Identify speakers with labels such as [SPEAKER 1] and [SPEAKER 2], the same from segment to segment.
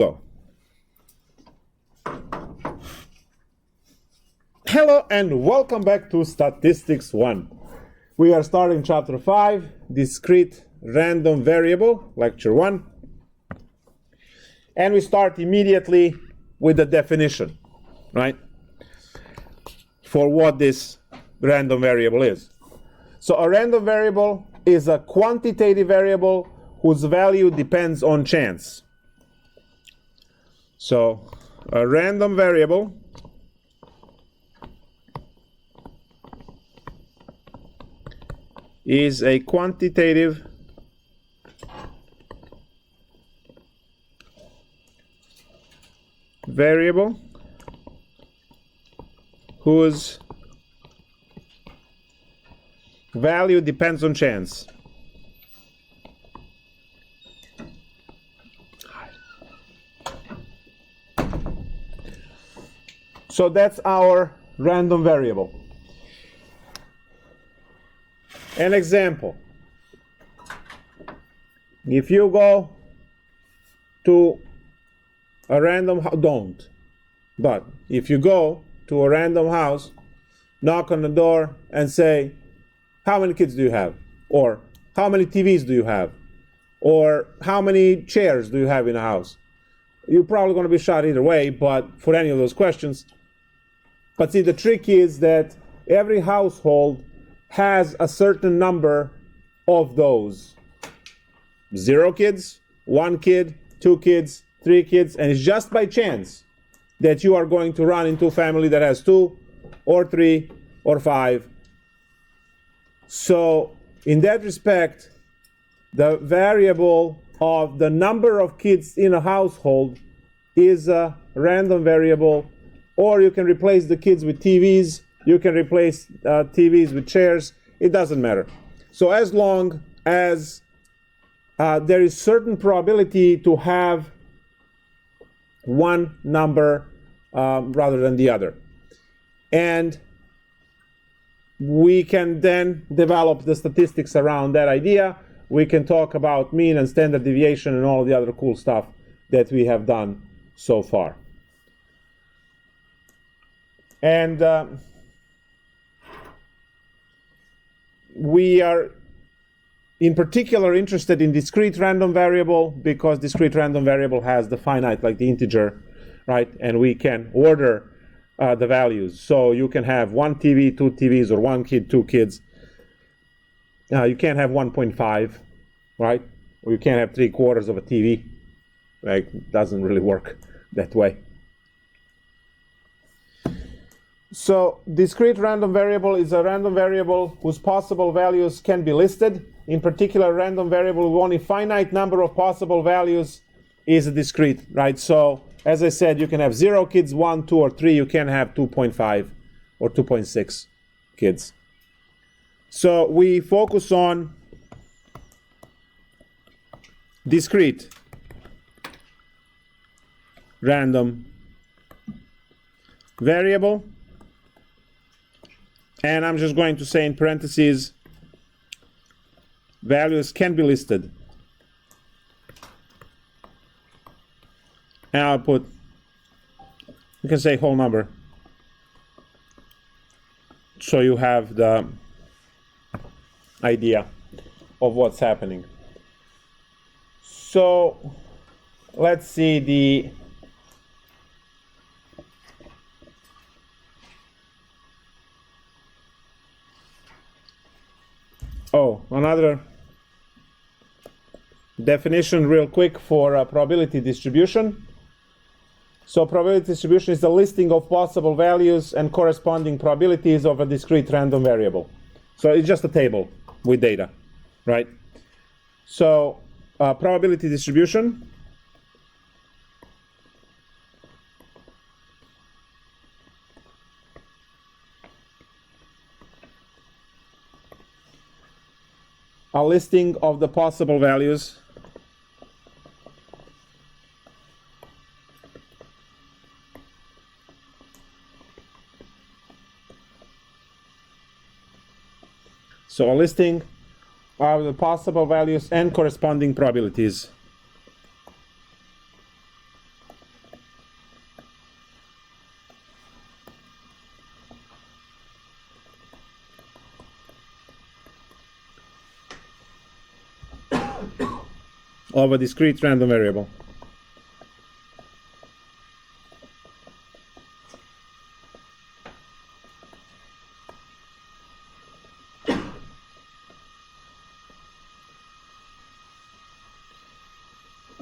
[SPEAKER 1] Go. Hello and welcome back to Statistics1. We are starting chapter 5, Discrete Random Variable, lecture 1. And we start immediately with the definition, right? For what this random variable is. So a random variable is a quantitative variable whose value depends on chance. So a random variable is a quantitative variable whose value depends on chance. So that's our random variable. An example. If you go to a random house, don't. But if you go to a random house, knock on the door and say, how many kids do you have? Or how many TVs do you have? Or how many chairs do you have in a house? You're probably going to be shot either way, but for any of those questions. But see, the trick is that every household has a certain number of those. 0 kids, 1 kid, 2 kids, 3 kids, and it's just by chance that you are going to run into a family that has 2 or 3 or 5. So in that respect, the variable of the number of kids in a household is a random variable, or you can replace the kids with TVs, you can replace TVs with chairs, it doesn't matter. So as long as there is certain probability to have one number rather than the other. And we can then develop the statistics around that idea. We can talk about mean and standard deviation and all the other cool stuff that we have done so far. And we are in particular interested in discrete random variable because discrete random variable has the finite, like the integer, right? And we can order the values. So you can have 1 TV, 2 TVs, or 1 kid, 2 kids. You can't have 1.5, right? Or you can't have 3/4 of a TV. Like, it doesn't really work that way. So discrete random variable is a random variable whose possible values can be listed. In particular, random variable with only finite number of possible values is a discrete, right? So as I said, you can have 0 kids, 1, 2, or 3. You can have 2.5 or 2.6 kids. So we focus on discrete random variable. And I'm just going to say in parentheses, values can be listed. And I'll put, you can say whole number. So you have the idea of what's happening. So let's see the another definition real quick for probability distribution. So probability distribution is the listing of possible values and corresponding probabilities of a discrete random variable. So it's just a table with data, right? So probability distribution a listing of the possible values So a listing of the possible values and corresponding probabilities. of a discrete random variable.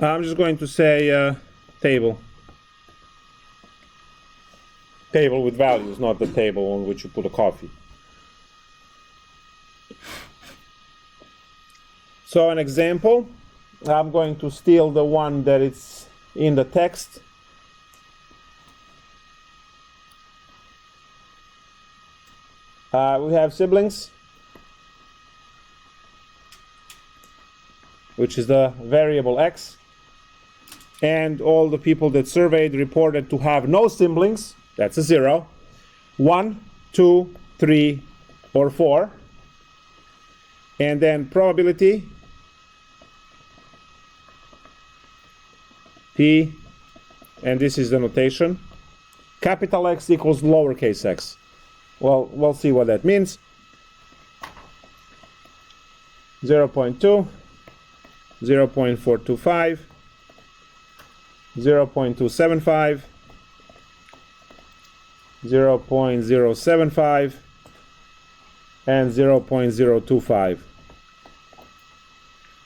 [SPEAKER 1] I'm just going to say table. Table with values, not the table on which you put a coffee. So an example, I'm going to steal the one that is in the text. We have siblings, which is the variable x. And all the people that surveyed reported to have no siblings. That's a 0. 1, 2, 3, or 4. And then probability P, and this is the notation. Capital X equals lowercase x. Well, we'll see what that means. 0.2, 0.425, 0.275, 0.075, and 0.025.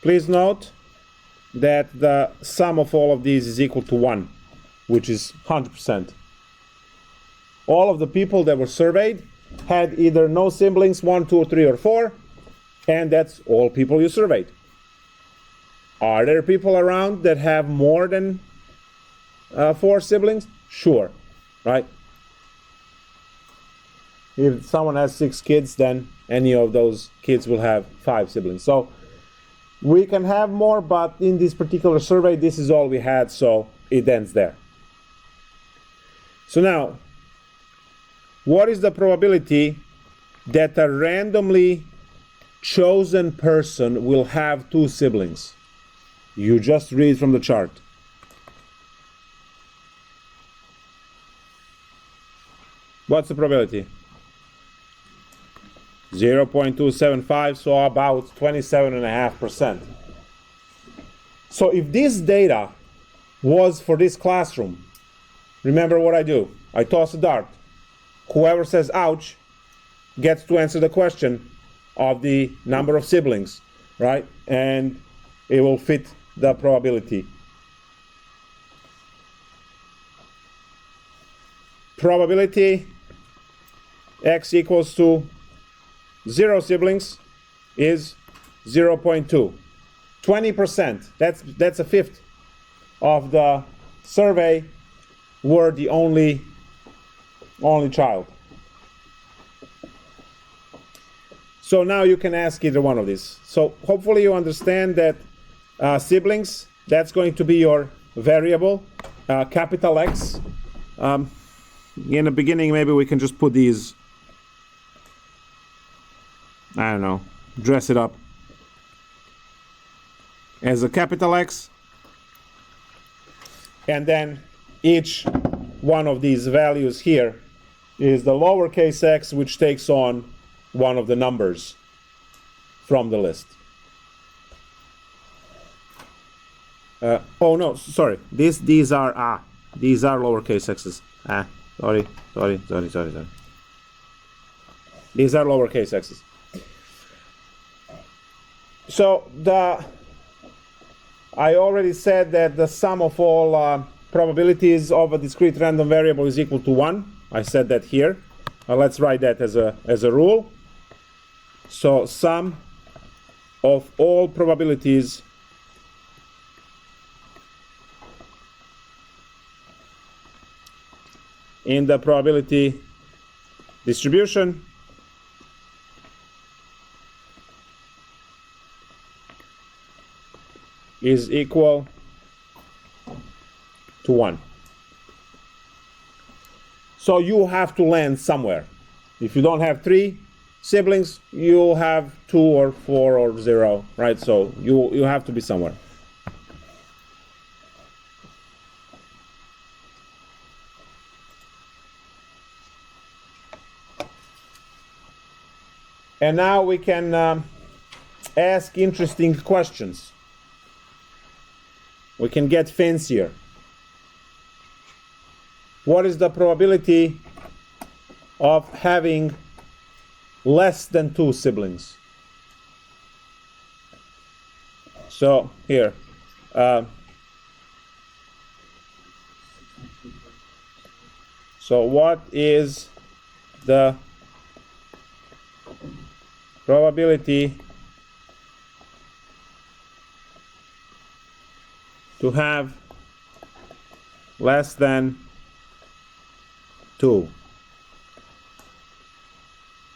[SPEAKER 1] Please note that the sum of all of these is equal to 1, which is 100%. All of the people that were surveyed had either no siblings, 1, 2, 3, or 4, and that's all people you surveyed. Are there people around that have more than 4 siblings? Sure, right? If someone has 6 kids, then any of those kids will have 5 siblings. So we can have more, but in this particular survey, this is all we had, so it ends there. So now, what is the probability that a randomly chosen person will have 2 siblings? You just read from the chart. What's the probability? 0.275, so about 27.5%. So if this data was for this classroom, remember what I do. I toss a dart. Whoever says ouch gets to answer the question of the number of siblings, right? And it will fit the probability. Probability x equals to 0 siblings is 0.2. 20%, that's a fifth of the survey were the only child. So now you can ask either one of these. So hopefully you understand that siblings, that's going to be your variable, capital X. In the beginning, maybe we can just put these, I don't know, dress it up as a capital X. And then each one of these values here is the lowercase x, which takes on one of the numbers from the list. Oh no, sorry. These are lowercase x's. Sorry. These are lowercase x's. So I already said that the sum of all probabilities of a discrete random variable is equal to 1. I said that here. Let's write that as a rule. So sum of all probabilities in the probability distribution is equal to 1. So you have to land somewhere. If you don't have 3 siblings, you'll have 2 or 4 or 0, right? So you have to be somewhere. And now we can ask interesting questions. we can get fancier. What is the probability of having less than 2 siblings? So here, so what is the probability to have less than 2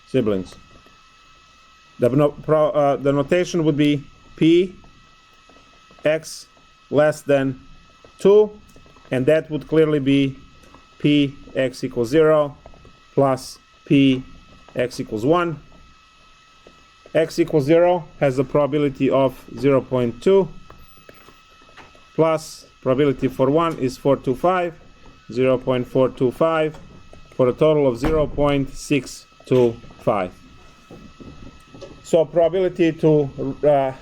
[SPEAKER 1] siblings? The notation would be P x less than 2, and that would clearly be P x equals 0 plus P x equals 1. X equals 0 has a probability of 0.2 plus probability for 1 is 425, 0.425 for a total of 0.625. So probability to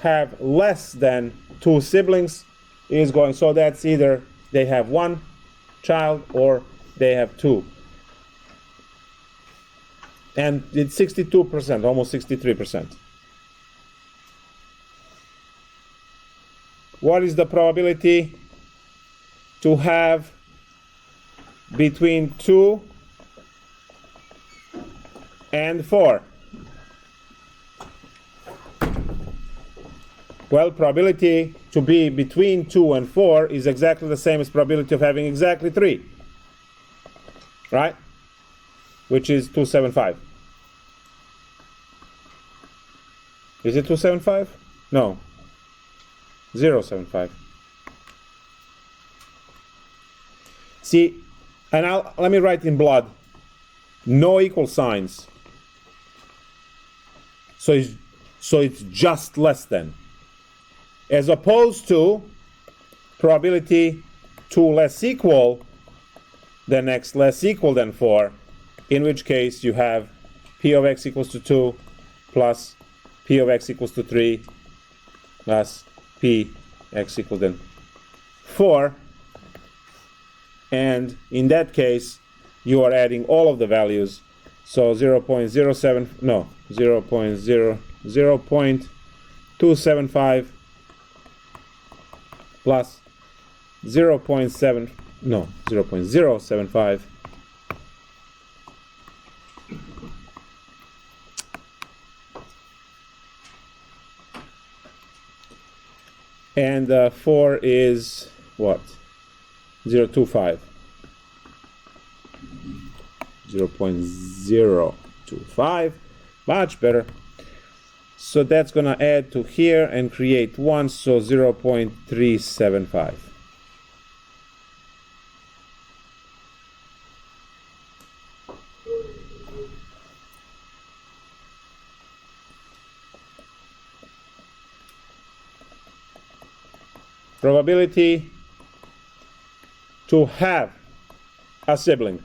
[SPEAKER 1] have less than 2 siblings is going, so that's either they have 1 child or they have 2. And it's 62%, almost 63%. What is the probability to have between 2 and 4? Well, probability to be between 2 and 4 is exactly the same as probability of having exactly 3. Right? Which is 275. Is it 275? No. 0.75. See, and let me write in blood. No equal signs. So it's just less than. As opposed to probability 2 less equal than x less equal than 4, in which case you have P of x equals to 2 plus P of x equals to 3 plus P x equals to 4, and in that case you are adding all of the values, so 0.275 plus 0.075 and 4 is what? 0.25. 0.025, much better. So that's going to add to here and create 1, so 0.375. Probability to have a sibling.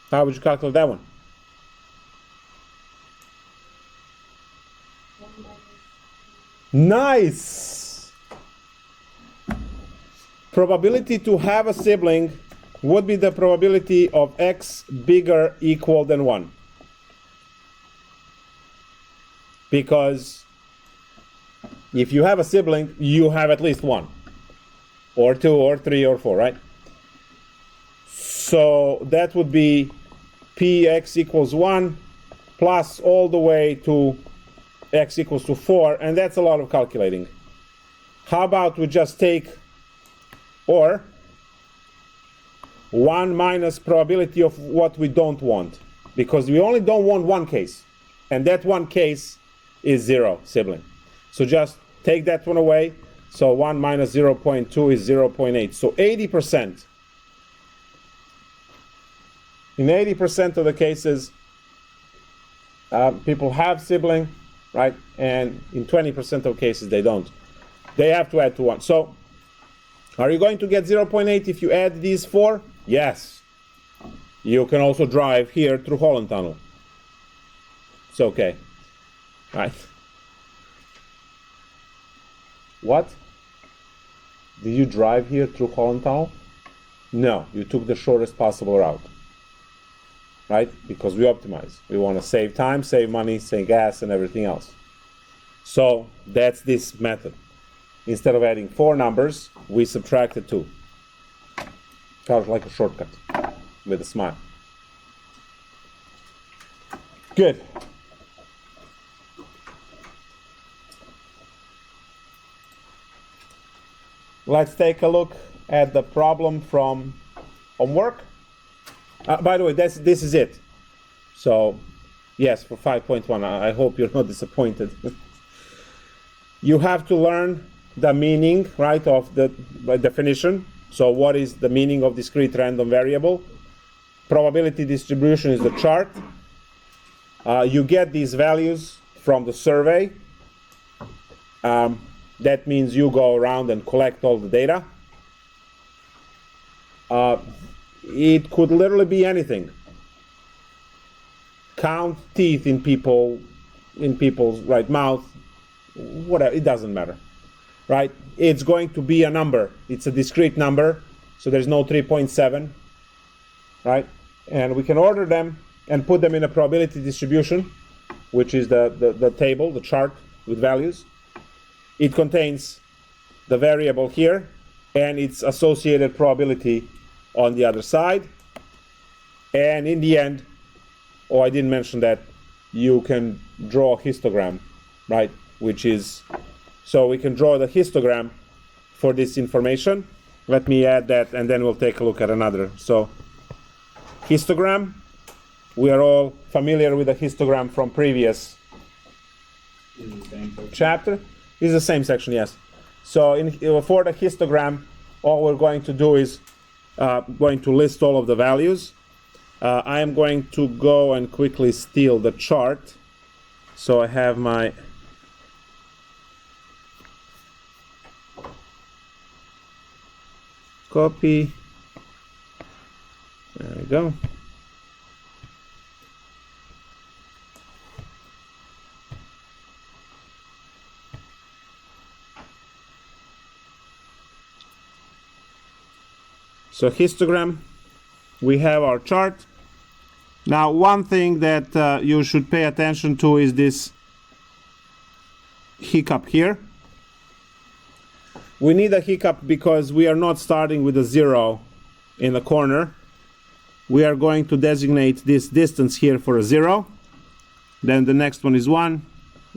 [SPEAKER 1] How would you calculate that one? Nice! Probability to have a sibling would be the probability of x bigger equal than 1. Because if you have a sibling, you have at least 1. Or 2, or 3, or 4, right? So that would be Px equals 1 plus all the way to x equals to 4, and that's a lot of calculating. How about we just take, or 1 minus probability of what we don't want, because we only don't want one case, and that one case is 0 sibling. So just take that one away, so 1 minus 0.2 is 0.8, so 80%. In 80% of the cases, people have sibling, right? And in 20% of cases, they don't. They have to add to 1. So, are you going to get 0.8 if you add these 4? Yes. You can also drive here through Holland Tunnel. It's okay. Right? What? Did you drive here through Holland Tunnel? No, you took the shortest possible route. Right? Because we optimize. We want to save time, save money, save gas, and everything else. So that's this method. Instead of adding 4 numbers, we subtracted 2. Kind of like a shortcut with a smile. Good. Let's take a look at the problem from homework. By the way, this is it. So, yes, for 5.1, I hope you're not disappointed. You have to learn the meaning, right, of the definition. So what is the meaning of discrete random variable? Probability distribution is the chart. You get these values from the survey. That means you go around and collect all the data. It could literally be anything. Count teeth in people's right mouth, whatever, it doesn't matter, right? It's going to be a number. It's a discrete number, so there's no 3.7, right? And we can order them and put them in a probability distribution, which is the table, the chart with values. It contains the variable here and its associated probability on the other side. And in the end, oh, I didn't mention that you can draw a histogram, right? Which is, so we can draw the histogram for this information. Let me add that and then we'll take a look at another. So histogram, we are all familiar with the histogram from previous chapter. It's the same section, yes. So for the histogram, all we're going to do is going to list all of the values. I am going to go and quickly steal the chart. So I have my copy. There we go. So histogram, we have our chart. Now one thing that you should pay attention to is this hiccup here. We need a hiccup because we are not starting with a 0 in the corner. We are going to designate this distance here for a 0. Then the next one is 1,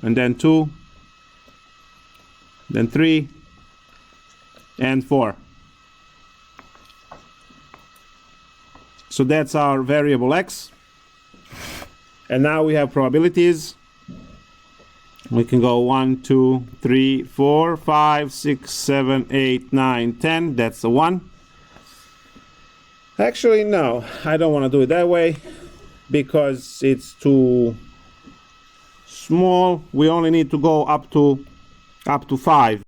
[SPEAKER 1] and then 2, then 3, and 4. So that's our variable x. And now we have probabilities. We can go 1, 2, 3, 4, 5, 6, 7, 8, 9, 10. That's the 1. Actually, no, I don't want to do it that way because it's too small. We only need to go up to 5.